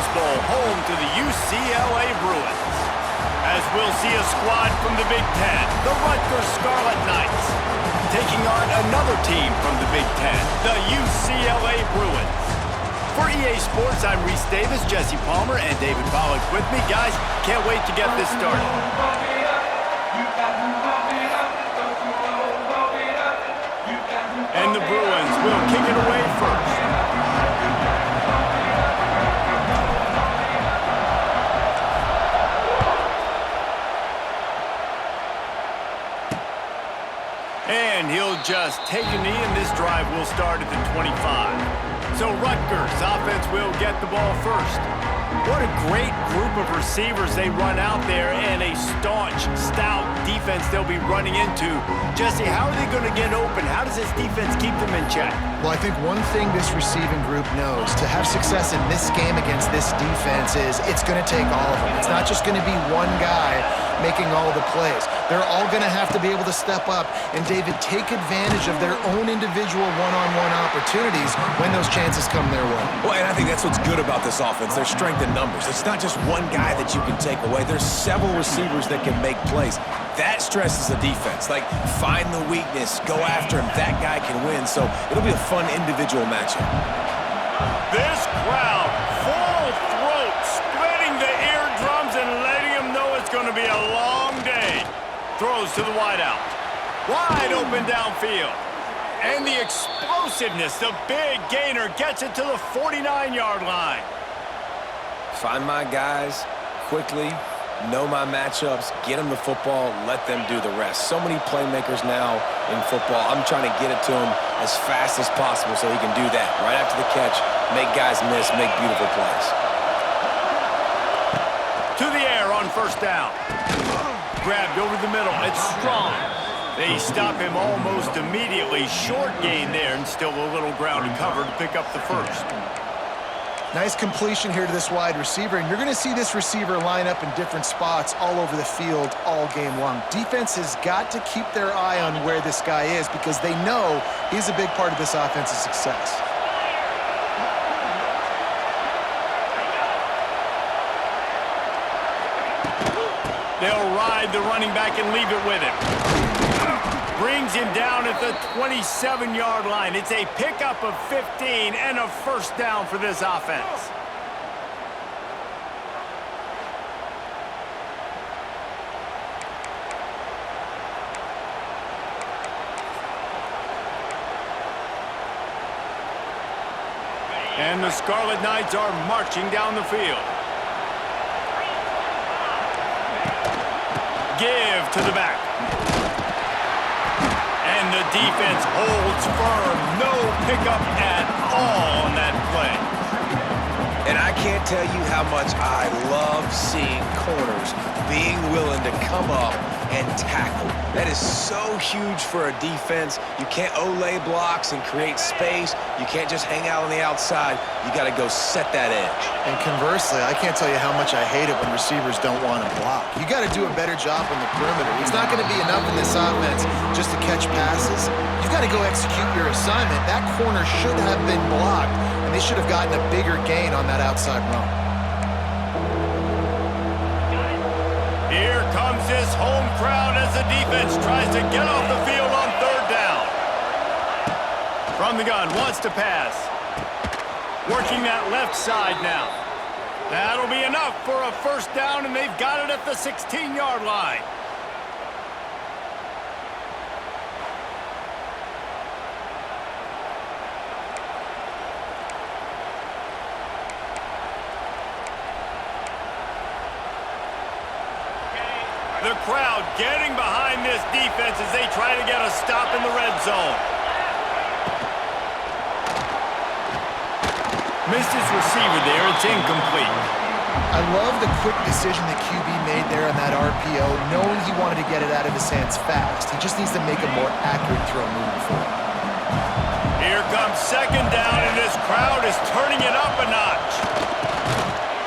Rose Bowl, home to the UCLA Bruins. As we'll see a squad from the Big Ten, the Rutgers Scarlet Knights, taking on another team from the Big Ten, the UCLA Bruins. For EA Sports, I'm Reese Davis, Jesse Palmer, and David Pollack with me. Guys, can't wait to get this started. And the Bruins will kick it away first. And he'll just take a knee, and this drive will start at the 25. So Rutgers offense will get the ball first. What a great group of receivers they run out there, and a staunch, stout defense they'll be running into. Jesse, how are they going to get open? How does this defense keep them in check? Well, I think one thing this receiving group knows, to have success in this game against this defense is it's going to take all of them. It's not just going to be one guy making all the plays. They're all going to have to be able to step up and, David, take advantage of their own individual one-on-one opportunities when those chances come their way. Well, and I think that's what's good about this offense, their strength in numbers. It's not just one guy that you can take away. There's several receivers that can make plays. That stresses the defense. Like, find the weakness, go after him. That guy can win, so it'll be a fun individual matchup. This crowd, full throat, spreading the eardrums and letting them know it's going to be a long day. Throws to the wideout. Wide open downfield. And the explosiveness, the big gainer, gets it to the 49-yard line. Find my guys quickly, know my matchups, get them the football, let them do the rest. So many playmakers now in football. I'm trying to get it to him as fast as possible so he can do that. Right after the catch, make guys miss, make beautiful plays. To the air on first down. Grabbed over the middle. It's Strong. They stop him almost immediately. Short gain there, and still a little ground to cover to pick up the first. Nice completion here to this wide receiver, and you're going to see this receiver line up in different spots all over the field all game long. Defense has got to keep their eye on where this guy is because they know he's a big part of this offense's success. They'll ride the running back and leave it with him. Brings him down at the 27-yard line. It's a pickup of 15 and a first down for this offense. And the Scarlet Knights are marching down the field. Give to the back. And the defense holds firm. No pickup at all on that play. And I can't tell you how much I love seeing corners being willing to come up and tackle. That is so huge for a defense. You can't olay blocks and create space. You can't just hang out on the outside. You got to go set that edge. And conversely, I can't tell you how much I hate it when receivers don't want to block. You got to do a better job on the perimeter. It's not going to be enough in this offense just to catch passes. You've got to go execute your assignment. That corner should have been blocked, and they should have gotten a bigger gain on that outside run. Here comes this home crowd as the defense tries to get off the field on third down. From the gun, wants to pass. Working that left side now. That'll be enough for a first down, and they've got it at the 16-yard line. The crowd getting behind this defense as they try to get a stop in the red zone. Missed his receiver there. It's incomplete. I love the quick decision that QB made there on that RPO, knowing he wanted to get it out of his hands fast. He just needs to make a more accurate throw moving forward. Here comes second down, and this crowd is turning it up a notch.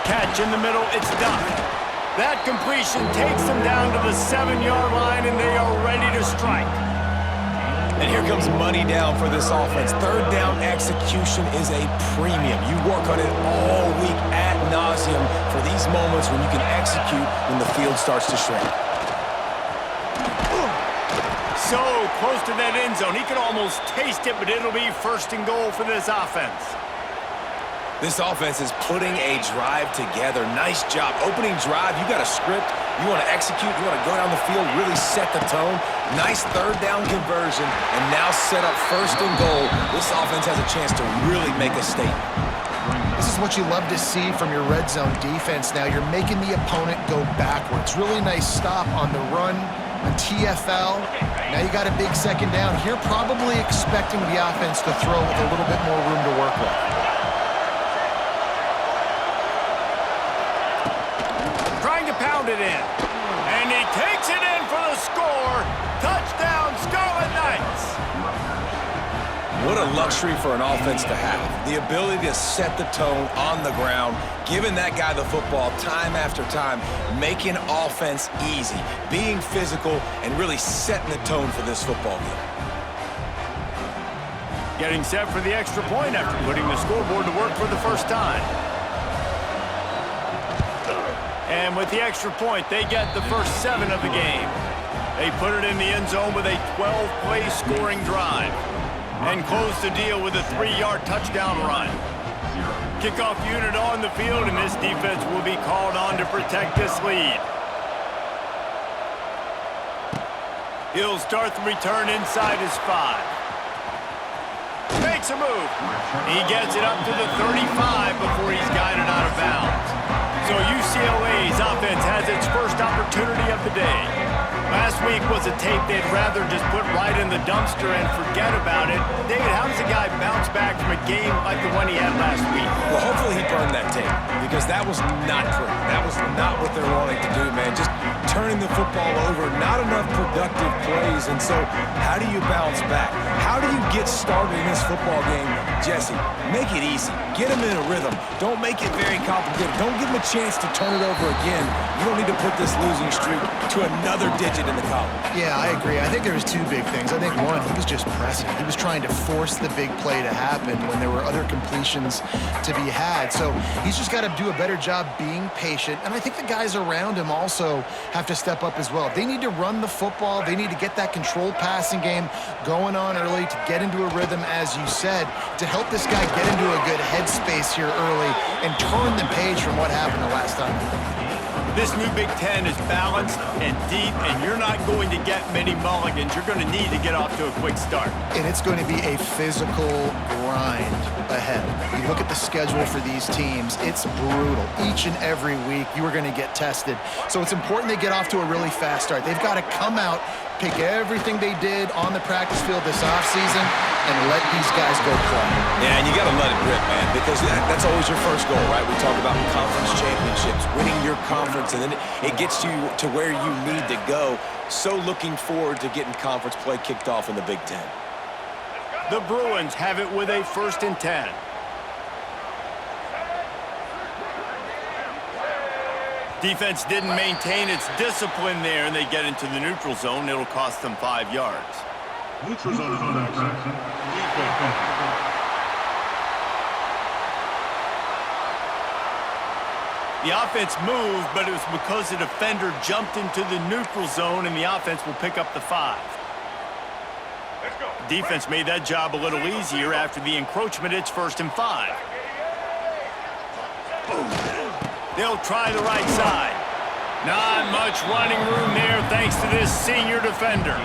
Catch in the middle. It's done. That completion takes them down to the 7-yard line, and they are ready to strike. And here comes money down for this offense. Third down execution is a premium. You work on it all week ad nauseum. execute when the field starts to shrink. So close to that end zone. He could almost taste it, but it'll be first and goal for this offense. This offense is putting a drive together. Nice job. Opening drive, you got a script. You want to execute. You want to go down the field, really set the tone. Nice third down conversion, and now set up first and goal. This offense has a chance to really make a statement. This is what you love to see from your red zone defense now. You're making the opponent go backwards. Really nice stop on the run, a TFL. Now you got a big second down. Here probably expecting the offense to throw with a little bit more room to work with. Trying to pound it in. And he takes it in for the score. Touchdown, Scarlet Knights. What a luxury for an offense to have. The ability to set the tone on the ground, giving that guy the football time after time, making offense easy, being physical, and really setting the tone for this football game. Getting set for the extra point after putting the scoreboard to work for the first time. And with the extra point, they get the first 7 of the game. They put it in the end zone with a 12-play scoring drive and close the deal with a 3-yard touchdown run. Kickoff unit on the field, and this defense will be called on to protect this lead. He'll start the return inside his 5. Makes a move. He gets it up to the 35 before he's guided out of bounds. So UCLA's offense has its first opportunity of the day. Last week was a tape they'd rather just put right in the dumpster and forget about it. David, how does a guy bounce back from a game like the one he had last week? Well, hopefully he burned that tape, because that was not pretty. That was not what they're wanting to do, man. Just turning the football over, not enough productive plays. And so how do you bounce back? How do you get started in this football game? Jesse, make it easy. Get him in a rhythm. Don't make it very complicated. Don't give him a chance to turn it over again. You don't need to put this losing streak to another digit in the column. Yeah, I agree. I think there was 2 big things. I think one, he was just pressing. He was trying to force the big play to happen when there were other completions to be had. So he's just got to do a better job being patient. And I think the guys around him also have to step up as well. They need to run the football. They need to get that controlled passing game going on early to get into a rhythm, as you said, to help this guy get into a good headspace here early and turn the page from what happened the last time. This new Big Ten is balanced and deep, and you're not going to get many mulligans. You're going to need to get off to a quick start. And it's going to be a physical grind ahead. You look at the schedule for these teams, it's brutal. Each and every week, you are going to get tested. So it's important they get off to a really fast start. They've got to come out, pick everything they did on the practice field this offseason, and let these guys go play. Yeah, and you got to let it rip, man, because that's always your first goal, right? We talk about conference championships, winning your conference, and then it gets you to where you need to go. So looking forward to getting conference play kicked off in the Big Ten. The Bruins have it with a 1st and 10. Defense didn't maintain its discipline there, and they get into the neutral zone. It'll cost them 5 yards. Neutral zone is on action. The offense moved, but it was because the defender jumped into the neutral zone, and the offense will pick up the 5. Defense made that job a little easier after the encroachment. It's 1st and 5. They'll try the right side. Not much running room there thanks to this senior defender.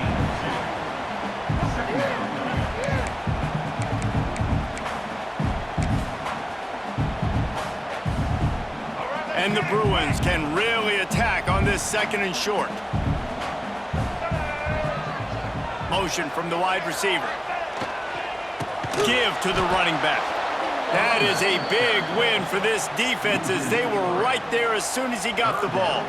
And the Bruins can really attack on this 2nd and short. Motion from the wide receiver. Give to the running back. That is a big win for this defense, as they were right there as soon as he got the ball.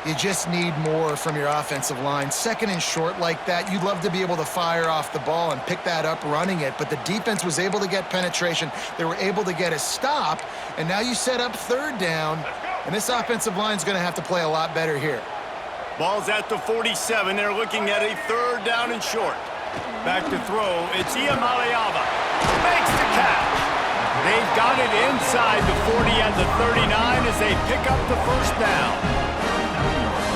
You just need more from your offensive line. 2nd and short like that, you'd love to be able to fire off the ball and pick that up running it, but the defense was able to get penetration. They were able to get a stop, and now you set up 3rd down, and this offensive line is going to have to play a lot better here. Ball's at the 47. They're looking at a 3rd down and short. Back to throw. It's Iamaleava. Makes the catch. They've got it inside the 40 at the 39 as they pick up the first down.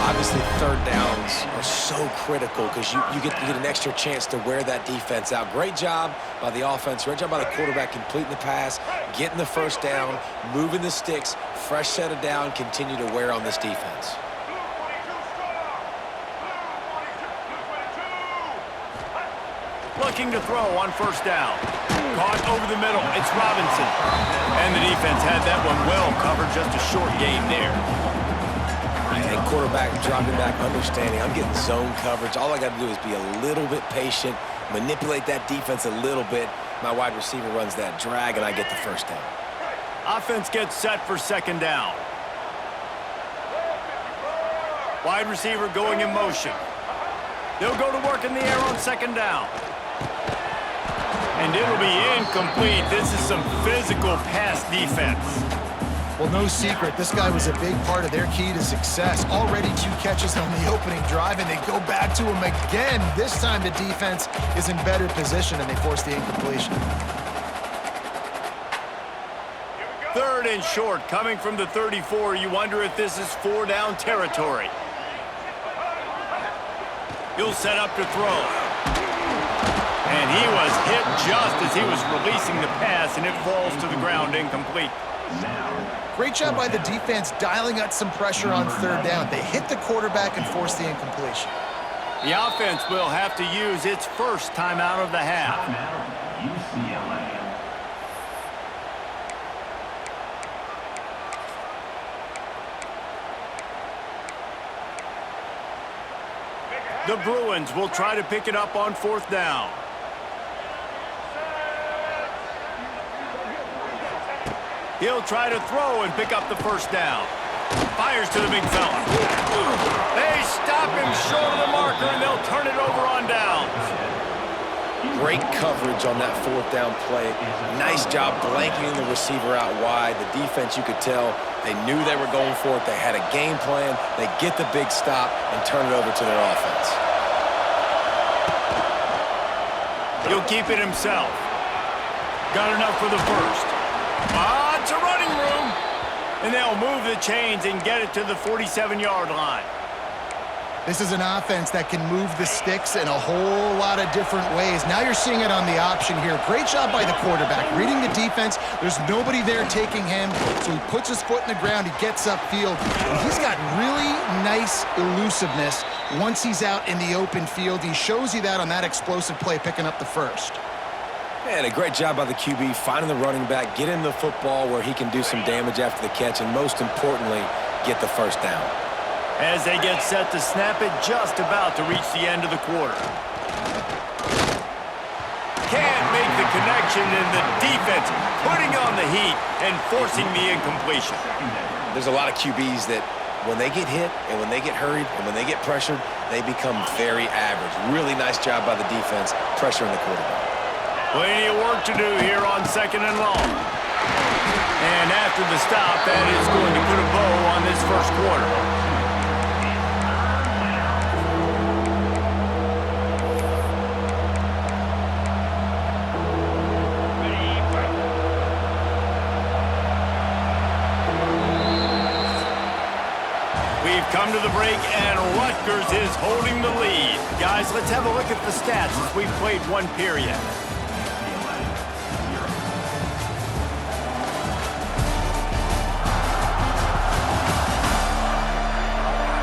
Obviously, third downs are so critical because you get an extra chance to wear that defense out. Great job by the offense. Great job by the quarterback completing the pass, getting the first down, moving the sticks, fresh set of down, continue to wear on this defense. Looking to throw on first down. Caught over the middle. It's Robinson. And the defense had that one well covered. Just a short gain there. And quarterback dropping back, understanding I'm getting zone coverage. All I got to do is be a little bit patient, manipulate that defense a little bit. My wide receiver runs that drag, and I get the first down. Offense gets set for second down. Wide receiver going in motion. They'll go to work in the air on second down. And it'll be incomplete. This is some physical pass defense. Well, no secret, this guy was a big part of their key to success. Already 2 catches on the opening drive, and they go back to him again. This time the defense is in better position, and they force the incompletion. Third and short, coming from the 34. You wonder if this is 4-down territory. He'll set up to throw. And he was hit just as he was releasing the pass, and it falls to the ground incomplete. Great job by the defense dialing out some pressure on third down. They hit the quarterback and forced the incompletion. The offense will have to use its first timeout of the half. The Bruins will try to pick it up on fourth down. He'll try to throw and pick up the first down. Fires to the big fella. They stop him short of the marker, and they'll turn it over on downs. Great coverage on that fourth down play. Nice job blanketing the receiver out wide. The defense, you could tell, they knew they were going for it. They had a game plan. They get the big stop and turn it over to their offense. He'll keep it himself. Got enough for the first. It's a running room. And they'll move the chains and get it to the 47-yard line. This is an offense that can move the sticks in a whole lot of different ways. Now you're seeing it on the option here. Great job by the quarterback. Reading the defense, there's nobody there taking him, so he puts his foot in the ground, he gets upfield. And he's got really nice elusiveness once he's out in the open field. He shows you that on that explosive play, picking up the first. And a great job by the QB, finding the running back, getting the football where he can do some damage after the catch, and most importantly, get the first down. As they get set to snap it, just about to reach the end of the quarter. Can't make the connection, and the defense putting on the heat and forcing the incompletion. There's a lot of QBs that when they get hit and when they get hurried and when they get pressured, they become very average. Really nice job by the defense, pressuring the quarterback. Plenty of work to do here on second and long. And after the stop, that is going to put a bow on this first quarter. We've come to the break, and Rutgers is holding the lead. Guys, let's have a look at the stats as we've played one period.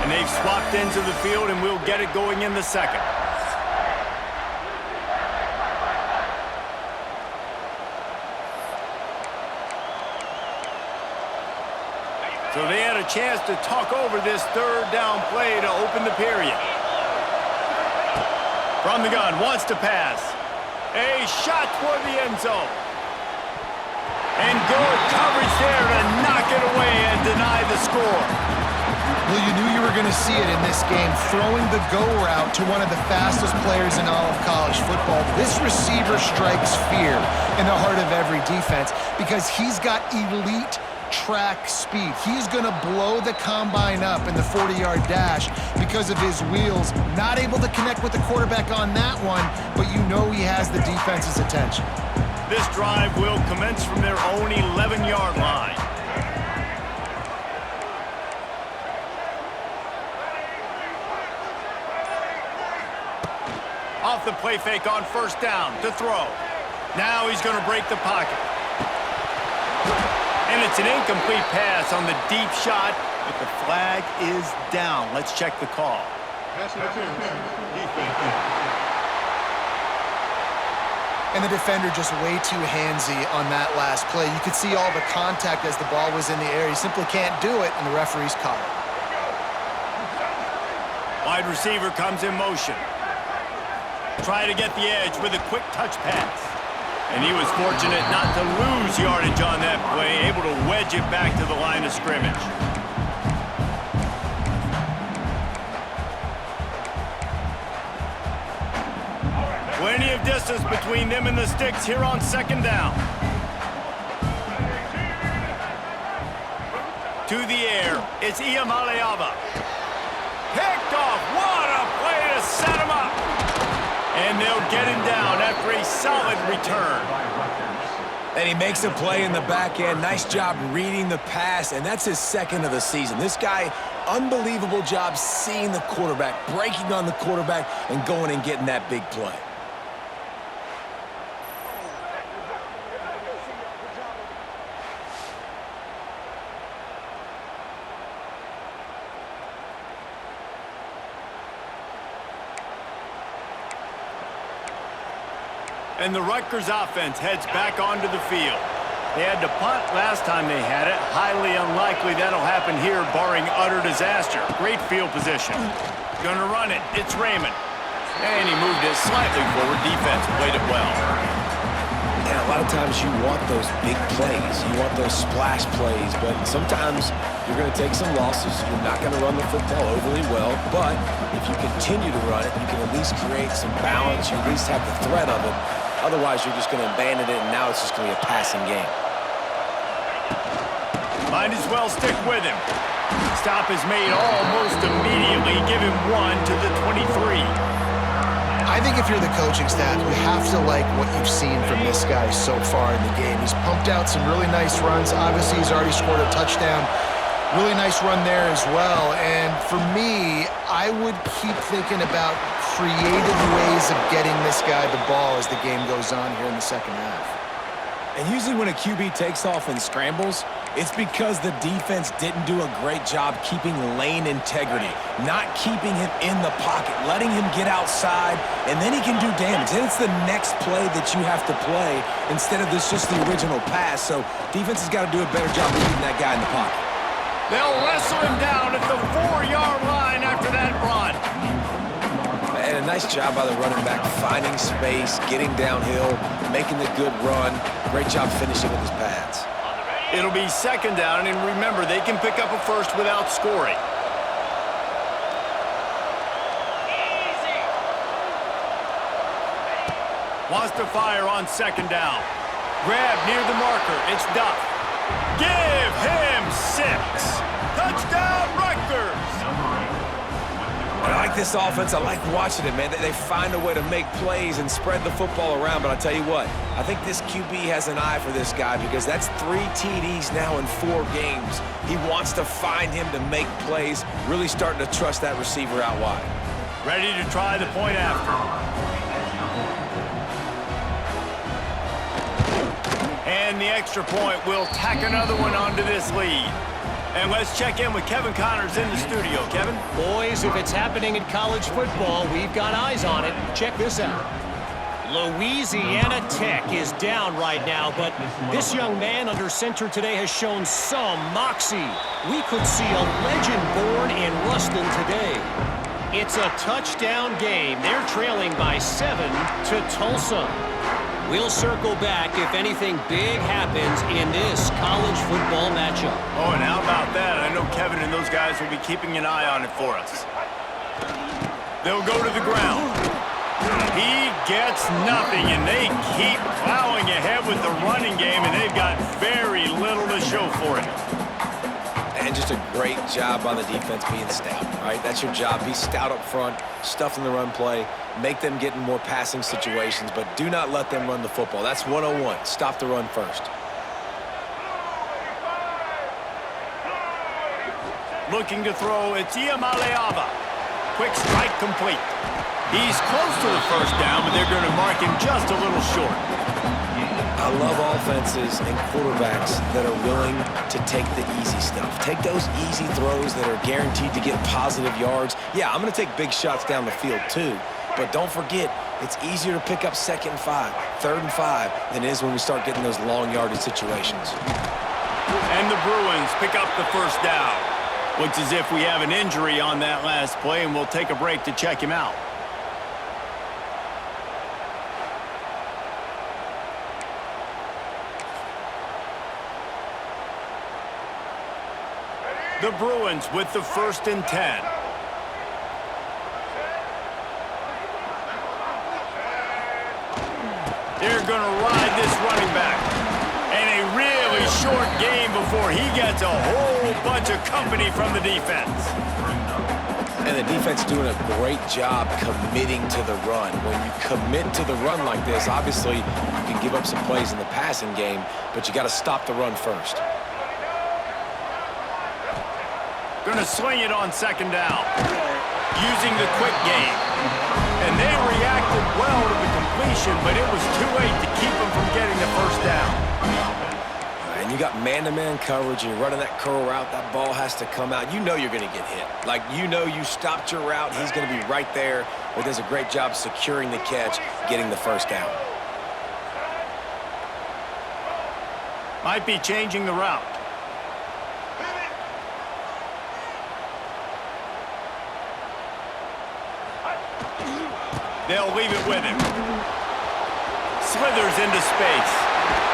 And they've swapped into the field, and we'll get it going in the second. So they had a chance to talk over this third down play to open the period. From the gun, wants to pass. A shot toward the end zone. And good coverage there to knock it away and deny the score. Well, you knew you were going to see it in this game, throwing the go route to one of the fastest players in all of college football. This receiver strikes fear in the heart of every defense because he's got elite track speed. He's going to blow the combine up in the 40-yard dash because of his wheels. Not able to connect with the quarterback on that one, but you know he has the defense's attention. This drive will commence from their own 11-yard line. off the play fake on first down to throw. Now he's going to break the pocket. And it's an incomplete pass on the deep shot, but the flag is down. Let's check the call. Pass interference. Defense. And the defender just way too handsy on that last play. You could see all the contact as the ball was in the air. He simply can't do it, and the referee's caught it. Wide receiver comes in motion. Try to get the edge with a quick touch pass. And he was fortunate not to lose yardage on that play, able to wedge it back to the line of scrimmage. Plenty of distance between them and the sticks here on second down. To the air, it's Iamaleava. Picked off. What a play to set him up. And they'll get him down after a solid return. And he makes a play in the back end. Nice job reading the pass, and that's his second of the season. This guy, unbelievable job seeing the quarterback, breaking on the quarterback, and going and getting that big play. And the Rutgers offense heads back onto the field. They had to punt last time they had it. Highly unlikely that'll happen here, barring utter disaster. Great field position. Gonna run it. It's Raymond. And he moved it slightly forward. Defense played it well. And a lot of times you want those big plays. You want those splash plays. But sometimes you're going to take some losses. You're not going to run the football overly well. But if you continue to run it, you can at least create some balance. You at least have the threat of it. Otherwise, you're just going to abandon it, and now it's just going to be a passing game. Might as well stick with him. Stop is made almost immediately. Give him 1 to the 23. I think if you're the coaching staff, you have to like what you've seen from this guy so far in the game. He's pumped out some really nice runs. Obviously, he's already scored a touchdown. Really nice run there as well. And for me, I would keep thinking about creative ways of getting this guy the ball as the game goes on here in the second half. And usually when a QB takes off and scrambles, it's because the defense didn't do a great job keeping lane integrity, not keeping him in the pocket, letting him get outside, and then he can do damage. And it's the next play that you have to play instead of just the original pass. So defense has got to do a better job of keeping that guy in the pocket. They'll wrestle him down at the 4-yard line after that run. And a nice job by the running back, finding space, getting downhill, making the good run. Great job finishing with his pads. It'll be second down, and remember, they can pick up a first without scoring. Wants to fire on second down. Grab near the marker. It's Duff. Give him 6. Touchdown, Rutgers! I like this offense. I like watching it, man. They find a way to make plays and spread the football around. But I'll tell you what, I think this QB has an eye for this guy because that's 3 TDs now in 4 games. He wants to find him to make plays, really starting to trust that receiver out wide. Ready to try the point after. And the extra point will tack another one onto this lead. And let's check in with Kevin Connors in the studio. Kevin? Boys, if it's happening in college football, we've got eyes on it. Check this out. Louisiana Tech is down right now, but this young man under center today has shown some moxie. We could see a legend born in Ruston today. It's a touchdown game. They're trailing by 7 to Tulsa. We'll circle back if anything big happens in this college football matchup. Oh, and how about that? I know Kevin and those guys will be keeping an eye on it for us. They'll go to the ground. He gets nothing, and they keep plowing ahead with the running game, and they've got very little to show for it. And just a great job by the defense being stout, all right? That's your job. Be stout up front, stuff in the run play, make them get in more passing situations, but do not let them run the football. That's 101. Stop the run first. Looking to throw, it's Iamaleava. Quick strike complete. He's close to the first down, but they're going to mark him just a little short. I love offenses and quarterbacks that are willing to take the easy stuff. Take those easy throws that are guaranteed to get positive yards. Yeah, I'm going to take big shots down the field too. But don't forget, it's easier to pick up 2nd and 5, 3rd and 5 than it is when we start getting those long yardage situations. And the Bruins pick up the first down. Looks as if we have an injury on that last play, and we'll take a break to check him out. The Bruins with the 1st and 10. They're going to ride this running back. And a really short game before he gets a whole bunch of company from the defense. And the defense doing a great job committing to the run. When you commit to the run like this, obviously you can give up some plays in the passing game, but you got to stop the run first. Going to sling it on 2nd down. Using the quick game. And they reacted well to the completion, but it was too late to keep them from getting the first down. And you got man-to-man coverage, and you're running that curl route, that ball has to come out. You know you're going to get hit. Like, you know you stopped your route, he's going to be right there, but does a great job securing the catch, getting the first down. Might be changing the route. They'll leave it with him. Slithers into space.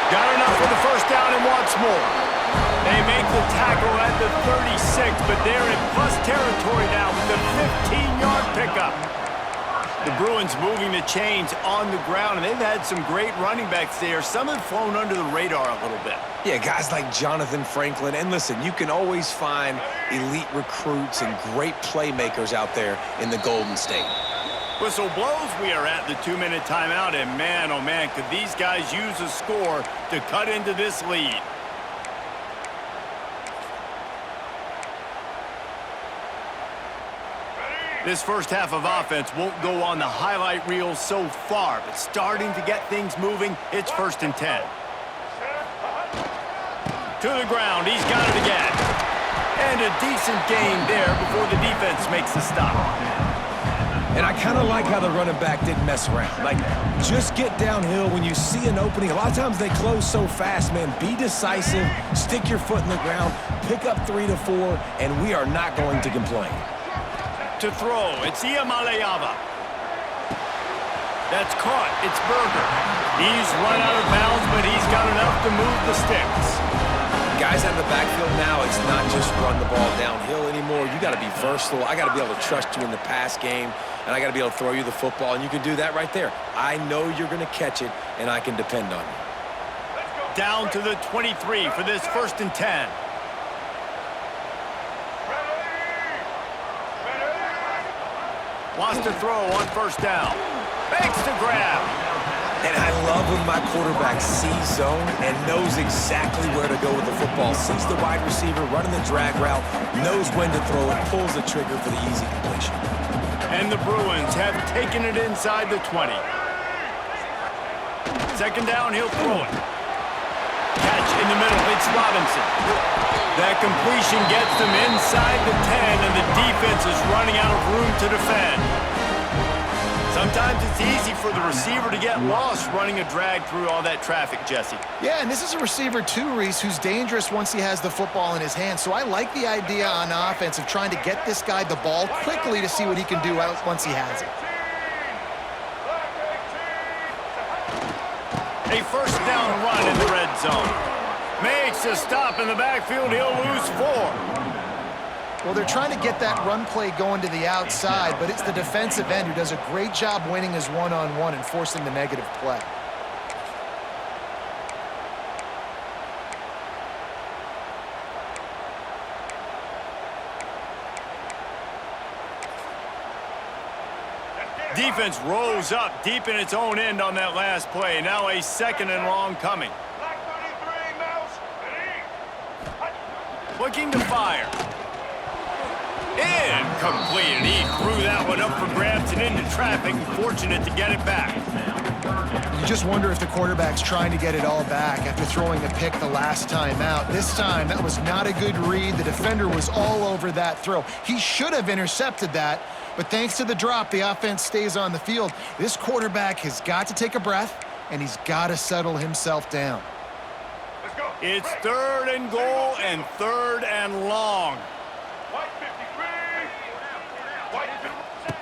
Got enough for the first down and wants more. They make the tackle at the 36, but they're in plus territory now with the 15-yard pickup. The Bruins moving the chains on the ground, and they've had some great running backs there. Some have flown under the radar a little bit. Yeah, guys like Jonathan Franklin. And listen, you can always find elite recruits and great playmakers out there in the Golden State. Whistle blows, we are at the 2-minute timeout, and man, oh man, could these guys use a score to cut into this lead. This first half of offense won't go on the highlight reel so far, but starting to get things moving, it's 1st and 10. To the ground, he's got it again. And a decent gain there before the defense makes the stop. And I kind of like how the running back didn't mess around. Like, just get downhill when you see an opening. A lot of times they close so fast, man. Be decisive, stick your foot in the ground, pick up 3 to 4, and we are not going to complain. To throw, it's Iamaleava. That's caught, it's Berger. He's run out of bounds, but he's got enough to move the sticks. Guys out of the backfield now, it's not just run the ball downhill anymore. You got to be versatile. I got to be able to trust you in the pass game, and I got to be able to throw you the football, and you can do that right there. I know you're going to catch it, and I can depend on you. Down to the 23 for this 1st and 10. Wants to throw on 1st down. Makes the grab. And I love when my quarterback sees zone and knows exactly where to go with the football. Sees the wide receiver running the drag route, knows when to throw it, pulls the trigger for the easy completion. And the Bruins have taken it inside the 20. 2nd down, he'll throw it. Catch in the middle, it's Robinson. That completion gets them inside the 10, and the defense is running out of room to defend. Sometimes it's easy for the receiver to get lost running a drag through all that traffic, Jesse. Yeah, and this is a receiver too, Reese, who's dangerous once he has the football in his hands. So I like the idea on offense of trying to get this guy the ball quickly to see what he can do once he has it. A 1st down run in the red zone. Makes a stop in the backfield. He'll lose 4. Well, they're trying to get that run play going to the outside, but it's the defensive end who does a great job winning his one-on-one and forcing the negative play. Defense rose up deep in its own end on that last play. Now a 2nd and long coming. Looking to fire. Incomplete, and he threw that one up for grabs and into traffic. Fortunate to get it back. You just wonder if the quarterback's trying to get it all back after throwing a pick the last time out. This time, that was not a good read. The defender was all over that throw. He should have intercepted that, but thanks to the drop, the offense stays on the field. This quarterback has got to take a breath, and he's got to settle himself down. It's 3rd and goal and 3rd and long.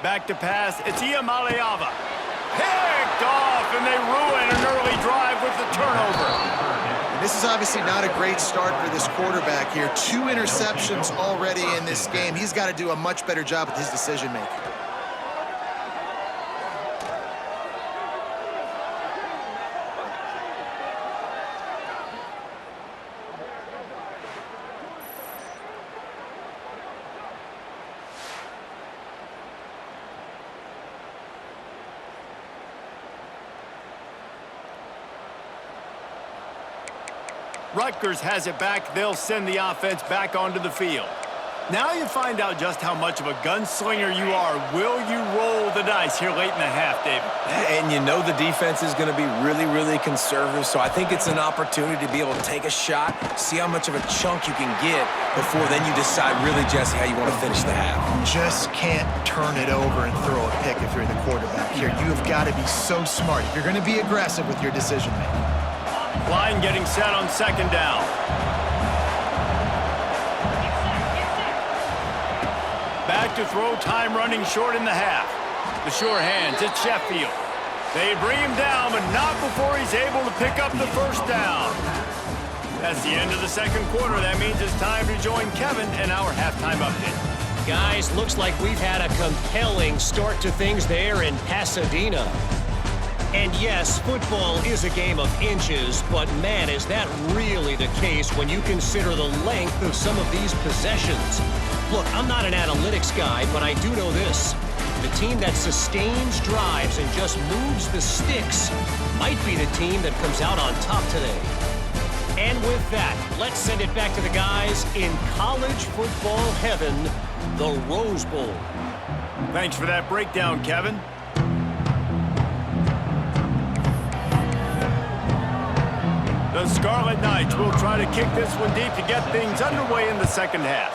Back to pass. It's Iamaleava. Picked off, and they ruin an early drive with the turnover. And this is obviously not a great start for this quarterback here. 2 interceptions already in this game. He's got to do a much better job with his decision-making. Rutgers has it back. They'll send the offense back onto the field. Now you find out just how much of a gunslinger you are. Will you roll the dice here late in the half, David? And you know the defense is going to be really, really conservative, so I think it's an opportunity to be able to take a shot, see how much of a chunk you can get before then you decide really, Jesse, how you want to finish the half. Just can't turn it over and throw a pick if you're the quarterback here. You have got to be so smart if you're going to be aggressive with your decision-making. Line getting set on 2nd down. Back to throw, time running short in the half. The sure hands, it's Sheffield. They bring him down, but not before he's able to pick up the 1st down. That's the end of the 2nd quarter. That means it's time to join Kevin in our halftime update. Guys, looks like we've had a compelling start to things there in Pasadena. And yes, football is a game of inches, but man, is that really the case when you consider the length of some of these possessions. Look, I'm not an analytics guy, but I do know this. The team that sustains drives and just moves the sticks might be the team that comes out on top today. And with that, let's send it back to the guys in college football heaven, the Rose Bowl. Thanks for that breakdown, Kevin. The Scarlet Knights will try to kick this one deep to get things underway in the 2nd half.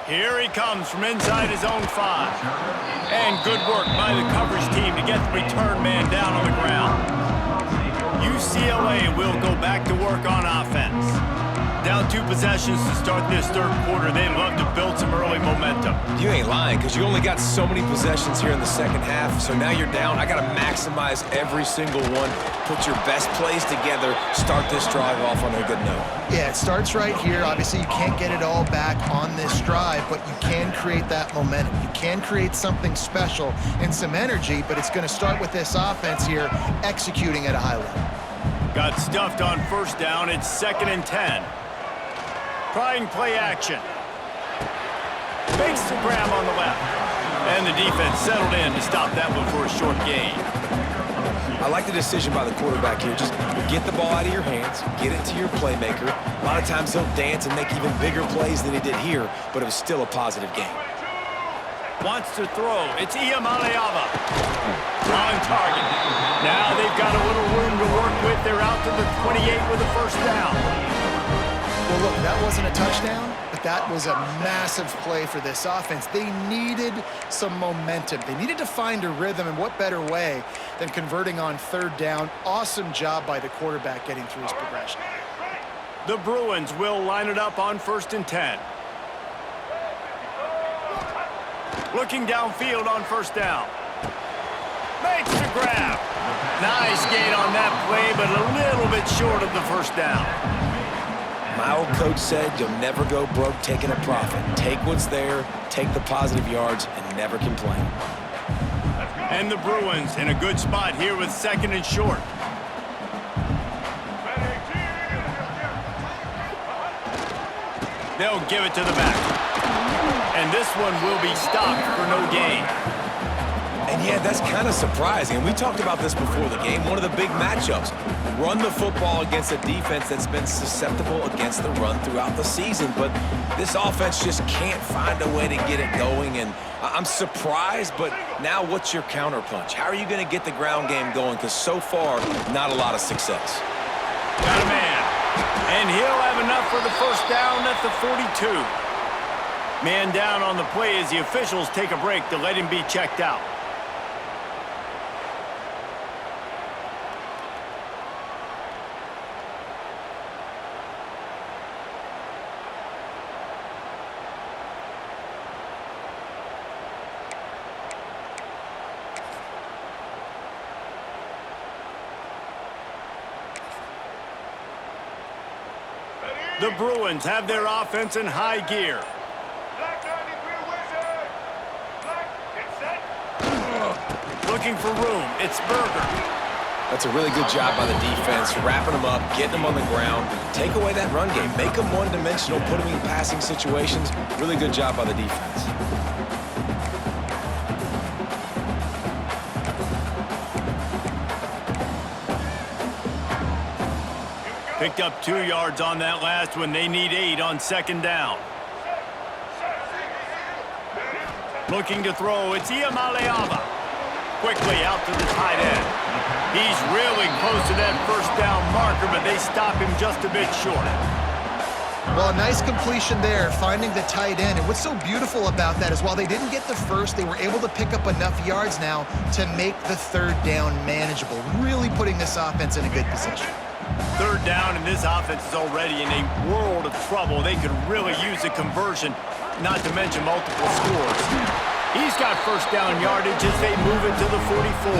Here he comes from inside his own 5. And good work by the coverage team to get the return man down on the ground. UCLA will go back to work on offense. Down 2 possessions to start this 3rd quarter. They'd love to build some early momentum. You ain't lying, because you only got so many possessions here in the 2nd half, so now you're down. I got to maximize every single one, put your best plays together, start this drive off on a good note. Yeah, it starts right here. Obviously, you can't get it all back on this drive, but you can create that momentum. You can create something special and some energy, but it's going to start with this offense here executing at a high level. Got stuffed on 1st down. It's 2nd and 10. Trying play action. Makes the grab on the left. And the defense settled in to stop that one for a short gain. I like the decision by the quarterback here. Just get the ball out of your hands, get it to your playmaker. A lot of times he'll dance and make even bigger plays than he did here, but it was still a positive game. Wants to throw. It's Iamaleava. On target. Now they've got a little room to work with. They're out to the 28 with a 1st down. Well, look, that wasn't a touchdown, but that was a massive play for this offense. They needed some momentum. They needed to find a rhythm, and what better way than converting on 3rd down. Awesome job by the quarterback getting through his progression. The Bruins will line it up on 1st and 10. Looking downfield on 1st down. Makes the grab. Nice gain on that play, but a little bit short of the 1st down. My old coach said you'll never go broke taking a profit. Take what's there, take the positive yards, and never complain. And the Bruins in a good spot here with 2nd and short. They'll give it to the back. And this one will be stopped for no gain. And yeah, that's kind of surprising. We talked about this before the game. One of the big matchups. run the football against a defense that's been susceptible against the run throughout the season. But this offense just can't find a way to get it going, and I'm surprised, but now what's your counterpunch? How are you going to get the ground game going? Because so far, not a lot of success. Got a man. And he'll have enough for the first down at the 42. Man down on the play as the officials take a break to let him be checked out. The Bruins have their offense in high gear. Looking for room. It's Berger. That's a really good job by the defense, wrapping them up, getting them on the ground. Take away that run game. Make them one-dimensional, put them in passing situations. Really good job by the defense. Picked up 2 yards on that last one. They need 8 on second down. Looking to throw. It's Iamaleava. Quickly out to the tight end. He's really close to that first down marker, but they stop him just a bit short. Well, a nice completion there, finding the tight end. And what's so beautiful about that is while they didn't get the first, they were able to pick up enough yards now to make the third down manageable, really putting this offense in a good position. Third down, and this offense is already in a world of trouble. They could really use a conversion, not to mention multiple scores. He's got first down yardage as they move into the 44.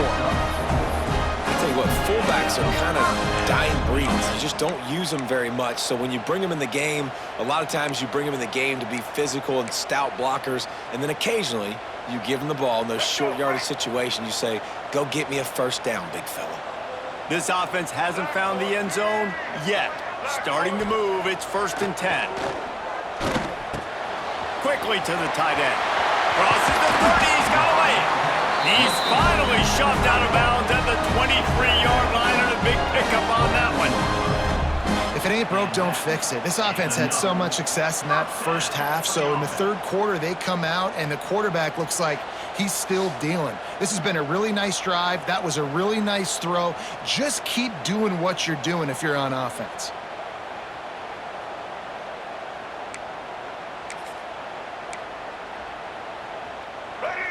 I tell you what, fullbacks are kind of dying breeds. You just don't use them very much. So when you bring them in the game, a lot of times you bring them in the game to be physical and stout blockers, and then occasionally you give them the ball in those short yardage situations. You say, go get me a first down, big fella. This offense hasn't found the end zone yet. Starting to move, it's 1st and 10. Quickly to the tight end. Crosses the 30, he's got away. He's finally shoved out of bounds at the 23-yard line, and a big pickup on that one. If it ain't broke, don't fix it. This offense had so much success in that first half, so in the third quarter, they come out, and the quarterback looks like he's still dealing. This has been a really nice drive. That was a really nice throw. Just keep doing what you're doing if you're on offense.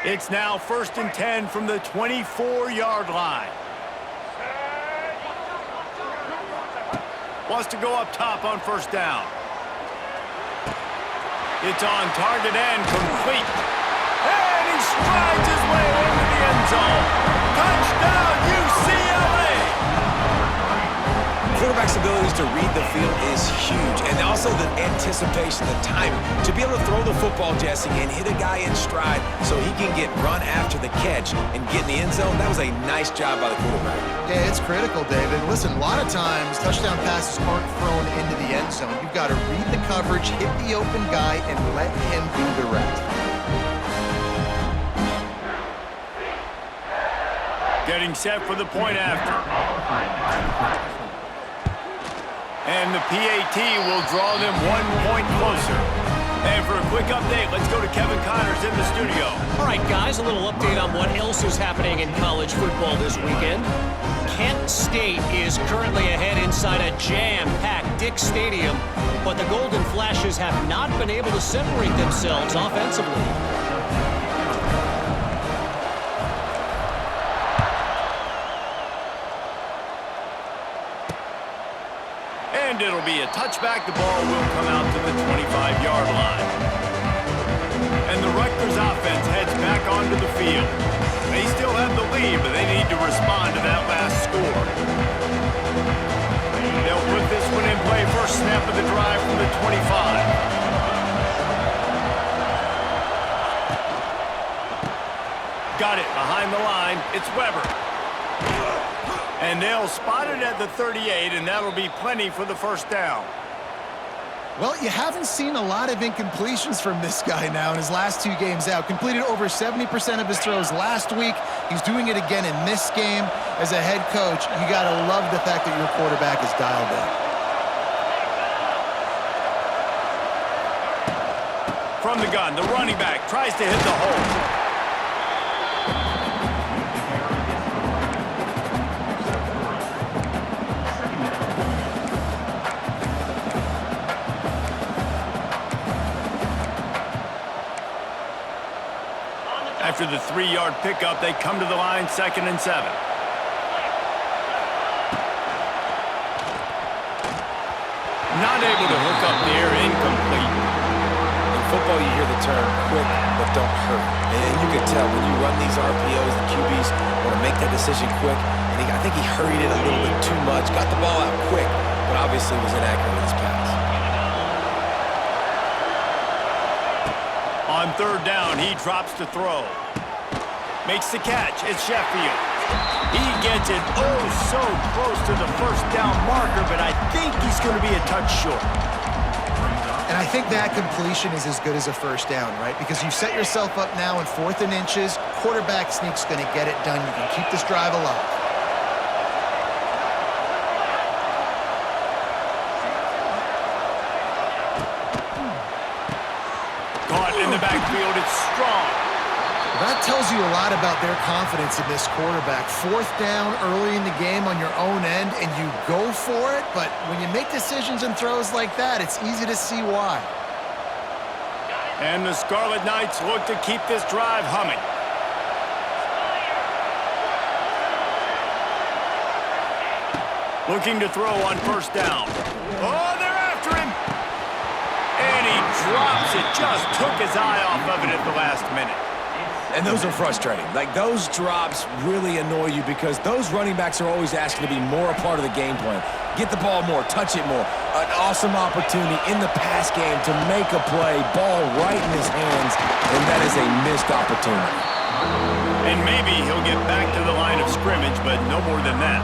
It's now 1st and 10 from the 24-yard line. Wants to go up top on first down. It's on target and complete. And he strides his way into the end zone. Touchdown, UCLA! Quarterback's abilities to read the field is huge, and also the anticipation, the timing. To be able to throw the football, Jesse, and hit a guy in stride so he can get run after the catch and get in the end zone, that was a nice job by the quarterback. Yeah, it's critical, David. Listen, a lot of times touchdown passes aren't thrown into the end zone. You've got to read the coverage, hit the open guy, and let him do the rest. Getting set for the point after. And the PAT will draw them 1 point closer. And for a quick update, let's go to Kevin Connors in the studio. All right, guys, a little update on what else is happening in college football this weekend. Kent State is currently ahead inside a jam-packed Dick Stadium, but the Golden Flashes have not been able to separate themselves offensively. And it'll be a touchback. The ball will come out to the 25-yard line. And the Rutgers offense heads back onto the field. They still have the lead, but they need to respond to that last score. They'll put this one in play. First snap of the drive from the 25. Got it behind the line. It's Weber. And they'll spot it at the 38, and that'll be plenty for the first down. Well, you haven't seen a lot of incompletions from this guy now in his last 2 games out. Completed over 70% of his throws last week. He's doing it again in this game. As a head coach, you got to love the fact that your quarterback is dialed in. From the gun, the running back tries to hit the hole. After the 3-yard pickup, they come to the line, 2nd and 7. Not able to hook up there, incomplete. In football, you hear the term quick but don't hurt. And you can tell when you run these RPOs, the QBs want to make that decision quick. And I think he hurried it a little bit too much. Got the ball out quick, but obviously was inaccurate with his pass. On 3rd down, he drops to throw. Makes the catch. It's Sheffield. He gets it so close to the 1st down marker, but I think he's going to be a touch short. And I think that completion is as good as a 1st down, right? Because you've set yourself up now in 4th and inches. Quarterback sneak's going to get it done. You can keep this drive alive. Caught in the backfield. It's strong. That tells you a lot about their confidence in this quarterback. 4th down early in the game on your own end, and you go for it, but when you make decisions and throws like that, it's easy to see why. And the Scarlet Knights look to keep this drive humming. Looking to throw on 1st down. Oh, they're after him! And he drops it. Just took his eye off of it at the last minute. And those are frustrating. Like, those drops really annoy you because those running backs are always asking to be more a part of the game plan. Get the ball more, touch it more. An awesome opportunity in the pass game to make a play, ball right in his hands, and that is a missed opportunity. And maybe he'll get back to the line of scrimmage, but no more than that.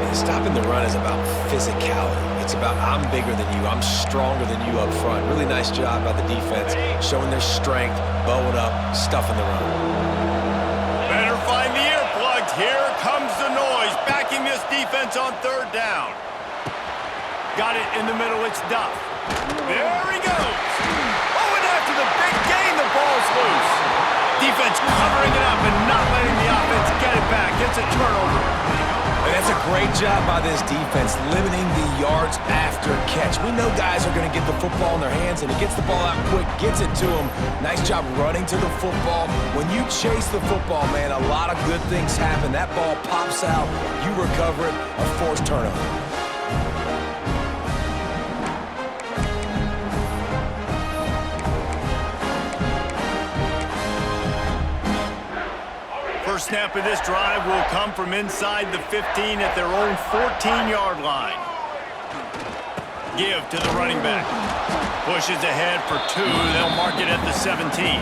And stopping the run is about physicality. It's about I'm bigger than you, I'm stronger than you up front. Really nice job by the defense, showing their strength, bowing up, stuffing the run. Better find the earplugs. Here comes the noise, backing this defense on 3rd down. Got it in the middle, it's Duff. There he goes. Oh, and after the big gain, the ball's loose. Defense covering it up and not letting the offense get it back. It's a turnover. And that's a great job by this defense, limiting the yards after catch. We know guys are going to get the football in their hands, and he gets the ball out quick, gets it to him. Nice job running to the football. When you chase the football, man, a lot of good things happen. That ball pops out, you recover it, a forced turnover. First snap of this drive will come from inside the 15 at their own 14-yard line. Give to the running back. Pushes ahead for 2. They'll mark it at the 17.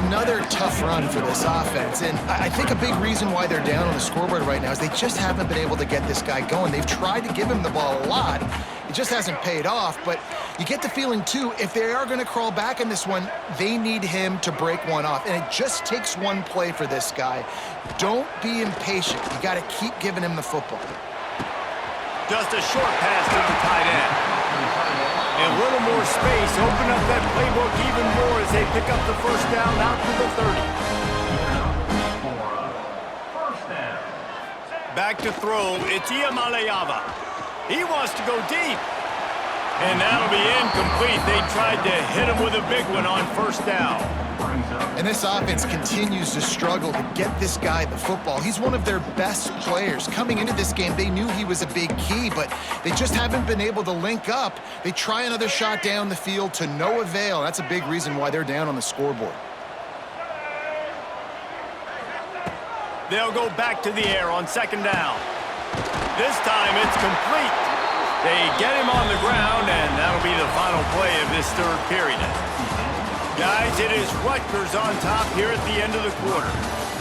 Another tough run for this offense, and I think a big reason why they're down on the scoreboard right now is they just haven't been able to get this guy going. They've tried to give him the ball a lot. It just hasn't paid off, but you get the feeling, too, if they are going to crawl back in this one, they need him to break one off, and it just takes one play for this guy. Don't be impatient. You got to keep giving him the football. Just a short pass to the tight end. A little more space, open up that playbook even more as they pick up the 1st down out to the 30. Back to throw, it's Iamaleava. He wants to go deep. And that'll be incomplete. They tried to hit him with a big one on 1st down. And this offense continues to struggle to get this guy the football. He's one of their best players. Coming into this game, they knew he was a big key, but they just haven't been able to link up. They try another shot down the field to no avail. That's a big reason why they're down on the scoreboard. They'll go back to the air on 2nd down. This time it's complete. They get him on the ground, and that'll be the final play of this 3rd period. Guys, it is Rutgers on top here at the end of the quarter.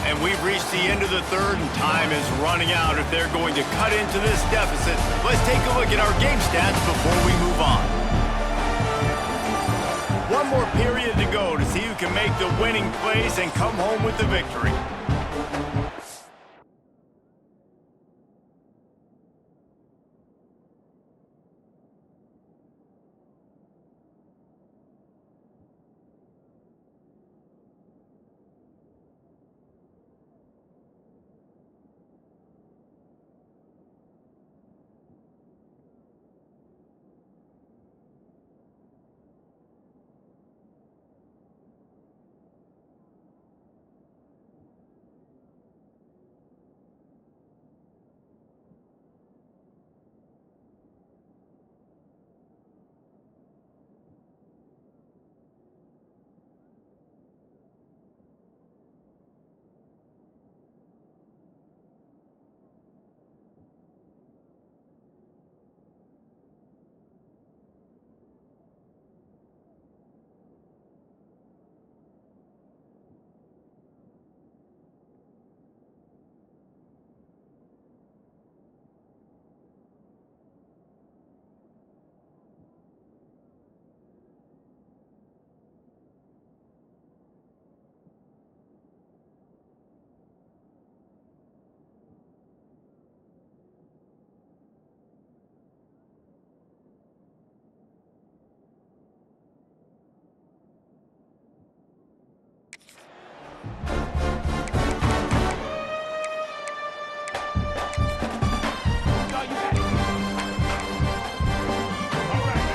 And we've reached the end of the 3rd, and time is running out if they're going to cut into this deficit. Let's take a look at our game stats before we move make the winning plays and come home with the victory.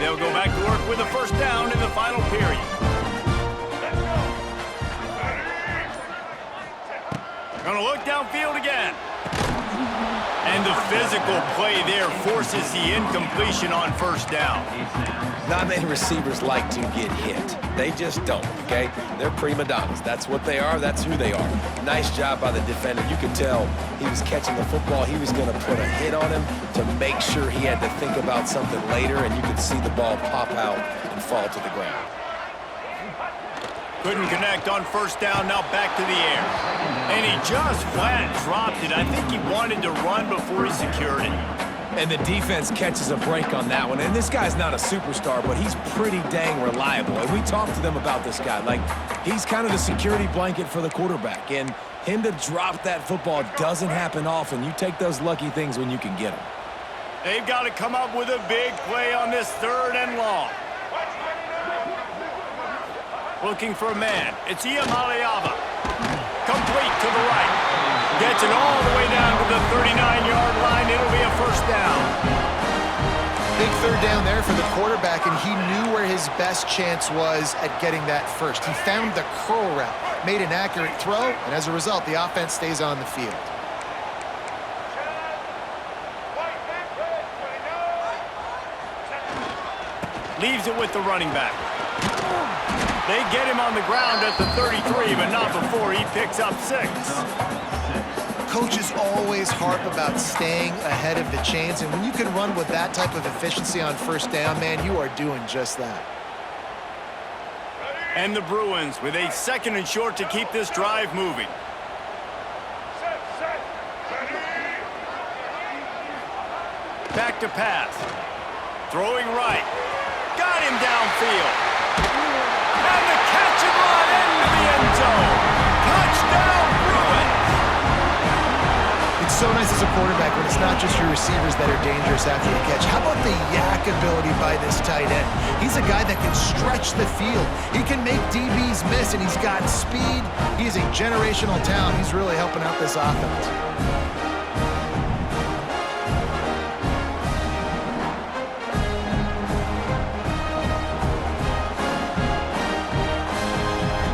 They'll go back to work with a first down in the final period. Gonna look downfield again. And the physical play there forces the incompletion on first down. Not many receivers like to get hit. They just don't, okay? They're prima donnas. That's what they are. That's who they are. Nice job by the defender. You could tell he was catching the football. He was going to put a hit on him to make sure he had to think about something later, and you could see the ball pop out and fall to the ground. Couldn't connect on first down, now back to the air. And he just flat dropped it. I think he wanted to run before he secured it. And the defense catches a break on that one. And this guy's not a superstar, but he's pretty dang reliable. And we talked to them about this guy. Like, he's kind of the security blanket for the quarterback. And him to drop that football doesn't happen often. You take those lucky things when you can get them. They've got to come up with a big play on this 3rd and long. Looking for a man. It's Iamaleava. Complete to the right. Gets it all the way down to the 39-yard line. It'll be a first down. Big 3rd down there for the quarterback, and he knew where his best chance was at getting that first. He found the curl route, made an accurate throw, and as a result, the offense stays on the field. Leaves it with the running back. They get him on the ground at the 33, but not before he picks up 6. Coaches always harp about staying ahead of the chains, and when you can run with that type of efficiency on first down, man, you are doing just that. And the Bruins with a 2nd and short to keep this drive moving. Back to pass. Throwing right. Got him downfield. And the catch and run into the end zone. Touchdown, Bruins! It's so nice as a quarterback when it's not just your receivers that are dangerous after the catch. How about the yak ability by this tight end? He's a guy that can stretch the field. He can make DBs miss, and he's got speed. He's a generational talent. He's really helping out this offense.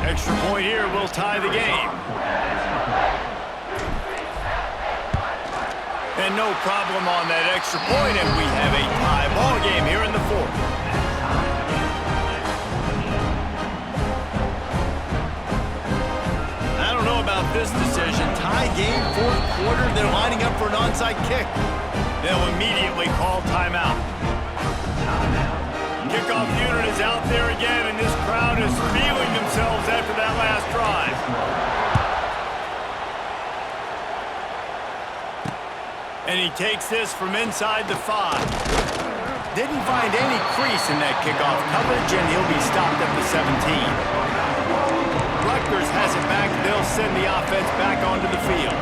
Extra point here will tie the game. And no problem on that extra point, and we have a tie ball game here in the 4th. I don't know about this decision. Tie game, 4th quarter. They're lining up for an onside kick. They'll immediately call timeout. Kickoff unit is out there again, and this crowd is feeling themselves after that last drive. And he takes this from inside the 5. Didn't find any crease in that kickoff coverage, and he'll be stopped at the 17. Rutgers has it back. They'll send the offense back onto the field.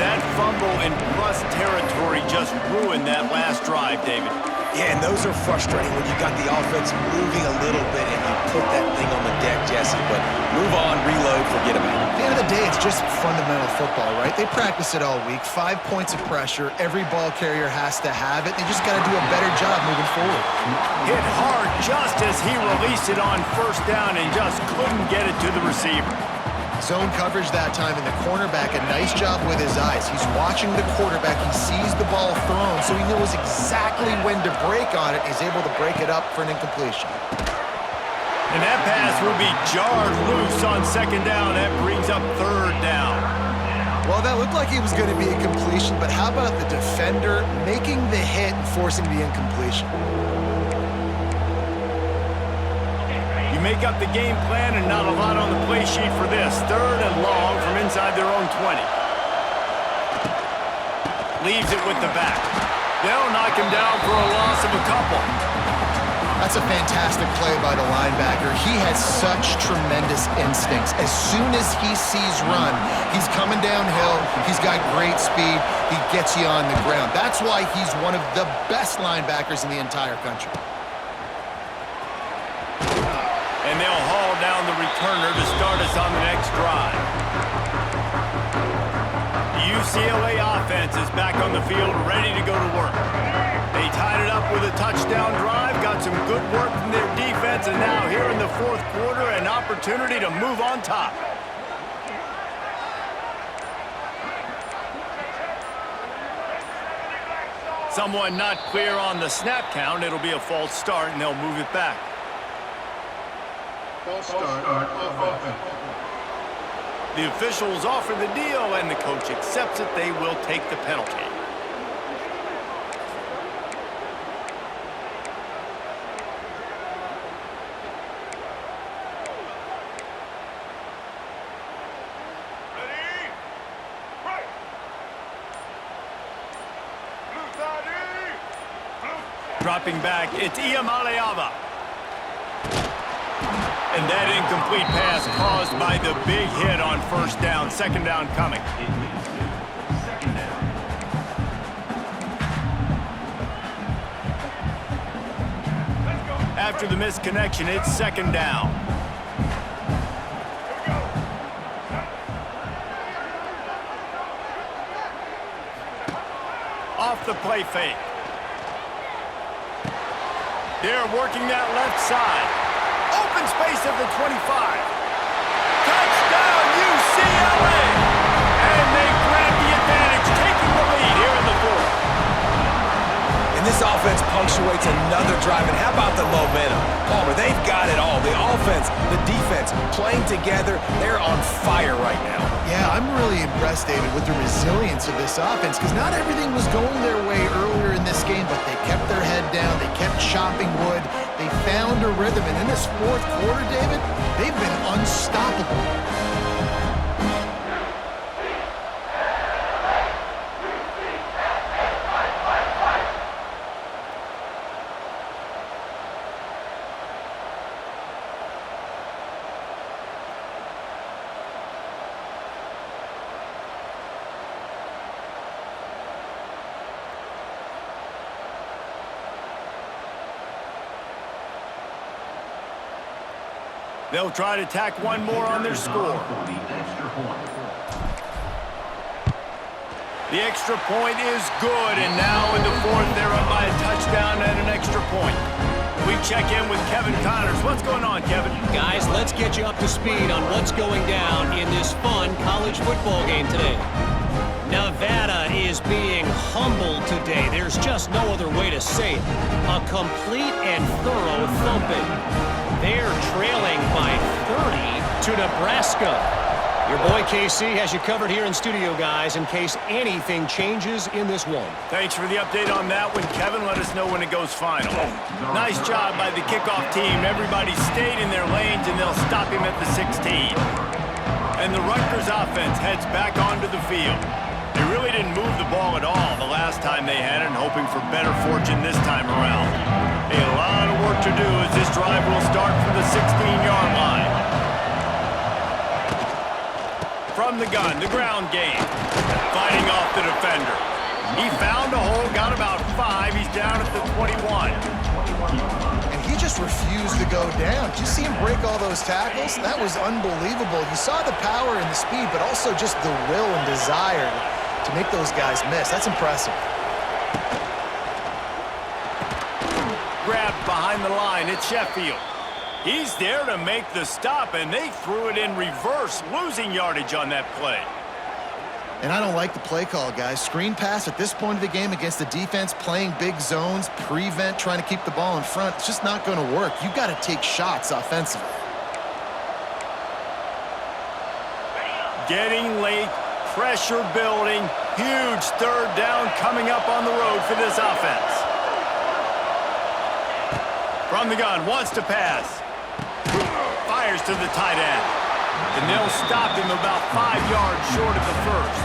That fumble in plus territory just ruined that last drive, David. Yeah, and those are frustrating when you got the offense moving a little bit and you put that thing on the deck, Jesse. But move on, reload, forget about it. At the end of the day, it's just fundamental football, right? They practice it all week. 5 points of pressure. Every ball carrier has to have it. They just got to do a better job moving forward. Hit hard just as he released it on first down and just couldn't get it to the receiver. Zone coverage that time, and the cornerback, a nice job with his eyes. He's watching the quarterback. He sees the ball thrown, so he knows exactly when to break on it. He's able to break it up for an incompletion. And that pass will be jarred loose on second down. That brings up third down. Well, that looked like it was going to be a completion, but how about the defender making the hit and forcing the incompletion? You make up the game plan and not a lot on the play sheet for this. Third and long from inside their own 20. Leaves it with the back. They'll knock him down for a loss of a couple. That's a fantastic play by the linebacker. He has such tremendous instincts. As soon as he sees run, he's coming downhill. He's got great speed. He gets you on the ground. That's why he's one of the best linebackers in the entire country. And they'll haul down the returner to start us on the next drive. The UCLA offense is back on the field, ready to go to work. They tied it up with a touchdown drive, got some good work from their defense, and now here in the fourth quarter, an opportunity to move on top. Someone not clear on the snap count. It'll be a false start, and they'll move it back. False start on offense. The officials offer the deal, and the coach accepts it. They will take the penalty. Dropping back, it's Iamaleava. And that incomplete pass caused by the big hit on first down. Second down coming. After the misconnection, it's second down. Off the play fake. They're working that left side. Open space at the 25. Touchdown, UCLA! And they grab the advantage, taking the lead here in the fourth. And this offense punctuates another drive. And how about the momentum? Palmer, they've got it all. The offense, the defense, playing together. They're on fire right now. Yeah, I'm really impressed, David, with the resilience of this offense, because not everything was going their way earlier in this game, but they kept their head down. They kept chopping wood. They found a rhythm, and in this fourth quarter, David, they've been unstoppable. They'll try to tack one more on their score. The extra point is good, and now in the fourth, they're up by a touchdown and an extra point. We check in with Kevin Connors. What's going on, Kevin? Guys, let's get you up to speed on what's going down in this fun college football game today. Nevada is being humbled today. There's just no other way to say it. A complete and thorough thumping. They're trailing by 30 to Nebraska. Your boy KC has you covered here in studio, guys, in case anything changes in this one. Thanks for the update on that one, Kevin. Let us know when it goes final. Nice job by the kickoff team. Everybody stayed in their lanes, and they'll stop him at the 16. And the Rutgers offense heads back onto the field. They really didn't move the ball at all the last time they had it, and hoping for better fortune this time around. A lot of work to do as this drive will start from the 16-yard line. from the gun, the ground game. Fighting off the defender. He found a hole, got about 5. He's down at the 21. And he just refused to go down. Did you see him break all those tackles? That was unbelievable. You saw the power and the speed, but also just the will and desire to make those guys miss. That's impressive. Grabbed behind the line, it's Sheffield. He's there to make the stop, and they threw it in reverse, losing yardage on that play. And I don't like the play call, guys. Screen pass at this point of the game against the defense, playing big zones, prevent, trying to keep the ball in front. It's just not going to work. You got to take shots offensively. Getting late, pressure building, huge third down coming up on the road for this offense. From the gun, wants to pass. Fires to the tight end. The Nils stopped him about 5 yards short of the first.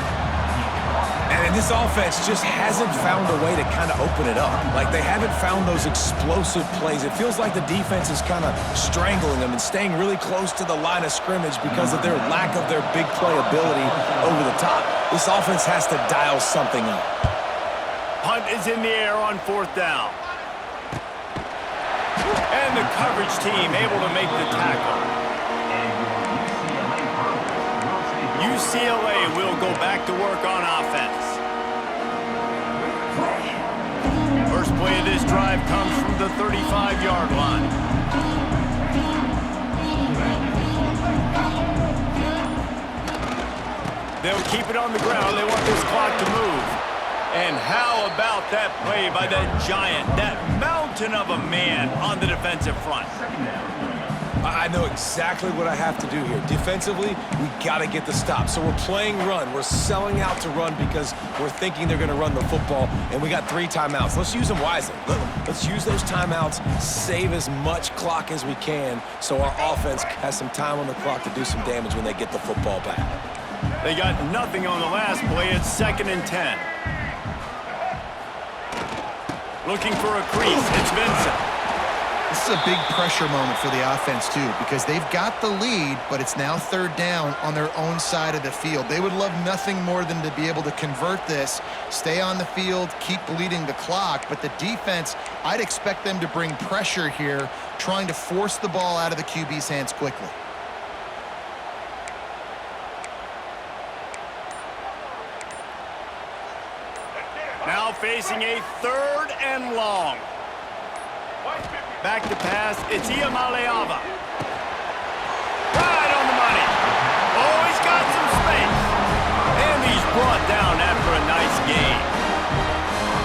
And this offense just hasn't found a way to kind of open it up. Like, they haven't found those explosive plays. It feels like the defense is kind of strangling them and staying really close to the line of scrimmage because of their lack of their big play ability over the top. This offense has to dial something up. Punt is in the air on 4th down. And the coverage team able to make the tackle. UCLA will go back to work on offense. First play of this drive comes from the 35-yard line. They'll keep it on the ground. They want this clock to move. And how about that play by that giant, that mountain of a man on the defensive front? I know exactly what I have to do here. Defensively, we got to get the stop. So we're playing run. We're selling out to run because we're thinking they're going to run the football, and we got 3 timeouts. Let's use them wisely. Let's use those timeouts, save as much clock as we can so our offense has some time on the clock to do some damage when they get the football back. They got nothing on the last play. It's 2nd and 10. Looking for a crease. It's Vincent. This is a big pressure moment for the offense, too, because they've got the lead, but it's now 3rd down on their own side of the field. They would love nothing more than to be able to convert this, stay on the field, keep bleeding the clock, but the defense, I'd expect them to bring pressure here, trying to force the ball out of the QB's hands quickly. Now facing a 3rd and long. Back to pass, it's Iamaleava. Right on the money. Oh, he's got some space. And he's brought down after a nice gain.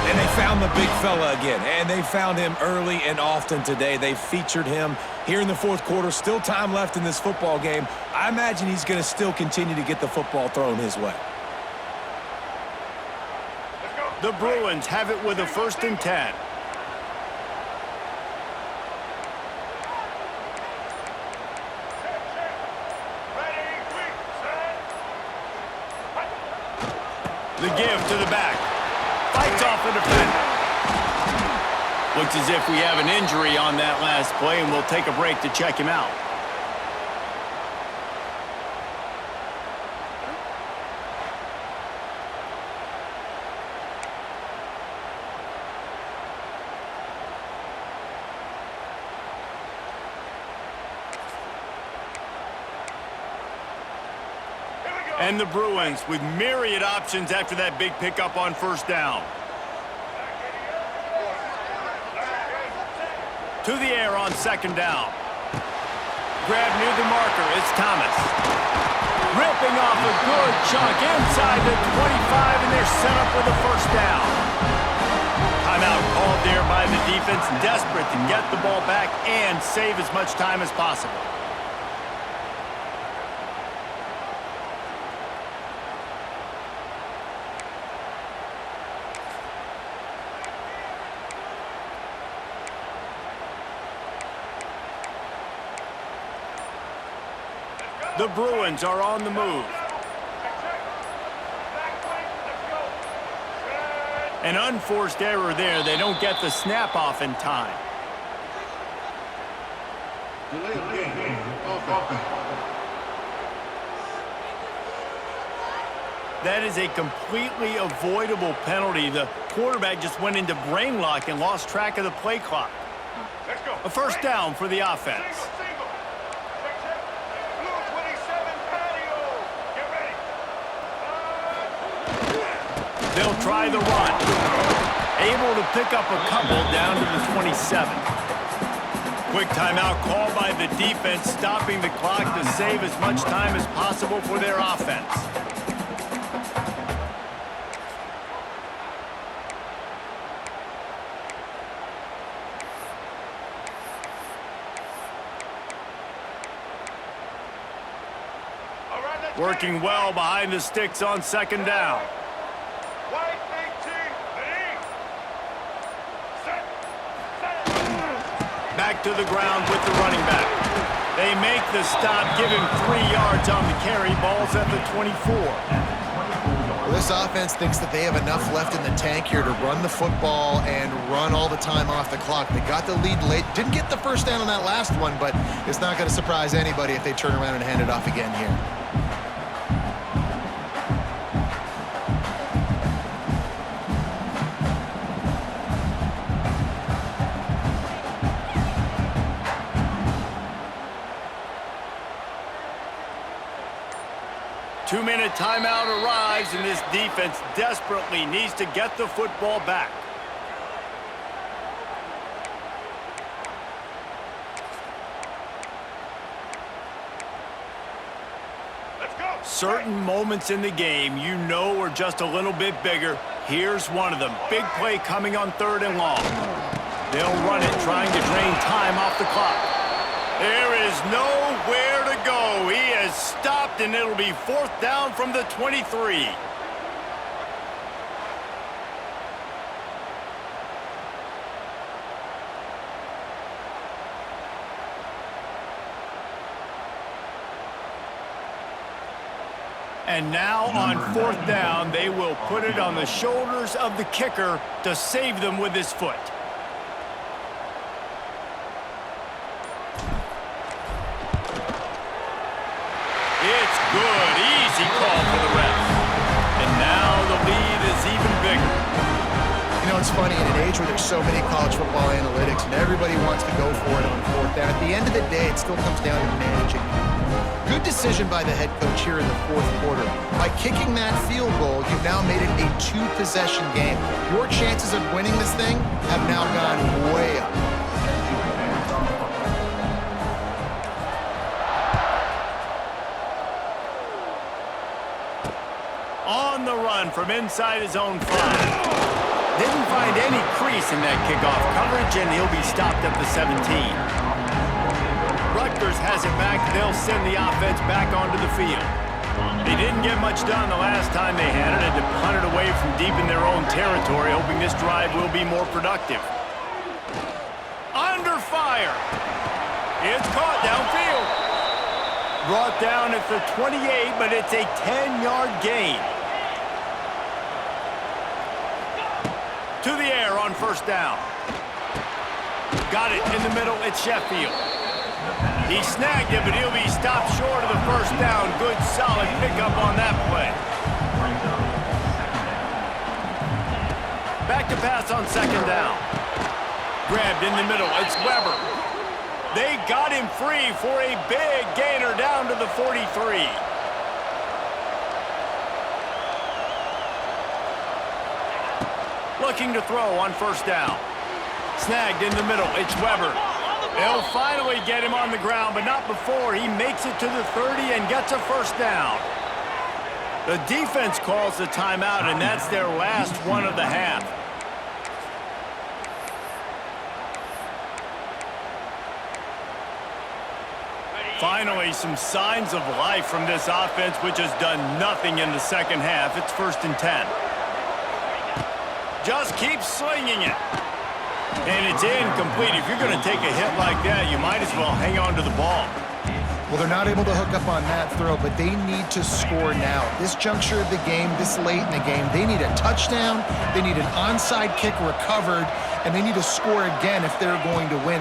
And they found the big fella again, and they found him early and often today. They featured him here in the 4th quarter. Still time left in this football game. I imagine he's going to still continue to get the football thrown his way. The Bruins have it with a 1st and 10. The give to the back. Fights off the defender. Looks as if we have an injury on that last play, and we'll take a break to check him out. And the Bruins with myriad options after that big pickup on 1st down. To the air on 2nd down. Grab near the marker, it's Thomas. Ripping off a good chunk inside the 25, and they're set up with a 1st down. Timeout called there by the defense, desperate to get the ball back and save as much time as possible. The Bruins are on the move. An unforced error there. They don't get the snap off in time. Delay of game, offense. That is a completely avoidable penalty. The quarterback just went into brain lock and lost track of the play clock. Let's go. A first down for the offense. Single. Check, check. Blue 27 patio. Get ready. They'll try the run. Able to pick up a couple down to the 27. Quick timeout called by the defense, stopping the clock to save as much time as possible for their offense. All right, let's Working well behind the sticks on second down. White 18. Ready. Set. Back to the ground with the running back. They make the stop, give him 3 yards on the carry. Ball's at the 24. Well, this offense thinks that they have enough left in the tank here to run the football and run all the time off the clock. They got the lead late. Didn't get the first down on that last one, but it's not going to surprise anybody if they turn around and hand it off again here. Two-minute timeout arrives, and this defense desperately needs to get the football back. Let's go. Certain moments in the game you know are just a little bit bigger. Here's one of them. Big play coming on 3rd and long. They'll run it, trying to drain time off the clock. There is nowhere to go. He has stopped, and it'll be 4th down from the 23. And now on 4th down, they will put it on the shoulders of the kicker to save them with his foot. It's good. Easy call for the refs. And now the lead is even bigger. You know, it's funny, in an age where there's so many college football analytics and everybody wants to go for it on 4th down, at the end of the day, it still comes down to managing. Good decision by the head coach here in the 4th quarter. By kicking that field goal, you've now made it a 2-possession game. Your chances of winning this thing have now gone way up. On the run from inside his own 5. Didn't find any crease in that kickoff coverage, and he'll be stopped at the 17. Rutgers has it back. They'll send the offense back onto the field. They didn't get much done the last time they had it, and to punt it away from deep in their own territory, hoping this drive will be more productive. Under fire. It's caught downfield. Brought down at the 28, but it's a 10-yard gain. To the air on 1st down. Got it in the middle. It's Sheffield. He snagged it, but he'll be stopped short of the 1st down. Good, solid pickup on that play. Back to pass on 2nd down. Grabbed in the middle. It's Weber. They got him free for a big gainer down to the 43. Looking to throw on 1st down. Snagged in the middle. It's Weber. They'll finally get him on the ground, but not before he makes it to the 30 and gets a 1st down. The defense calls the timeout, and that's their last one of the half. Finally, some signs of life from this offense, which has done nothing in the 2nd half. It's 1st and 10. Just keep slinging it. And it's incomplete. If you're going to take a hit like that, you might as well hang on to the ball. Well, they're not able to hook up on that throw, but they need to score now. This juncture of the game, this late in the game, they need a touchdown, they need an onside kick recovered, and they need to score again if they're going to win.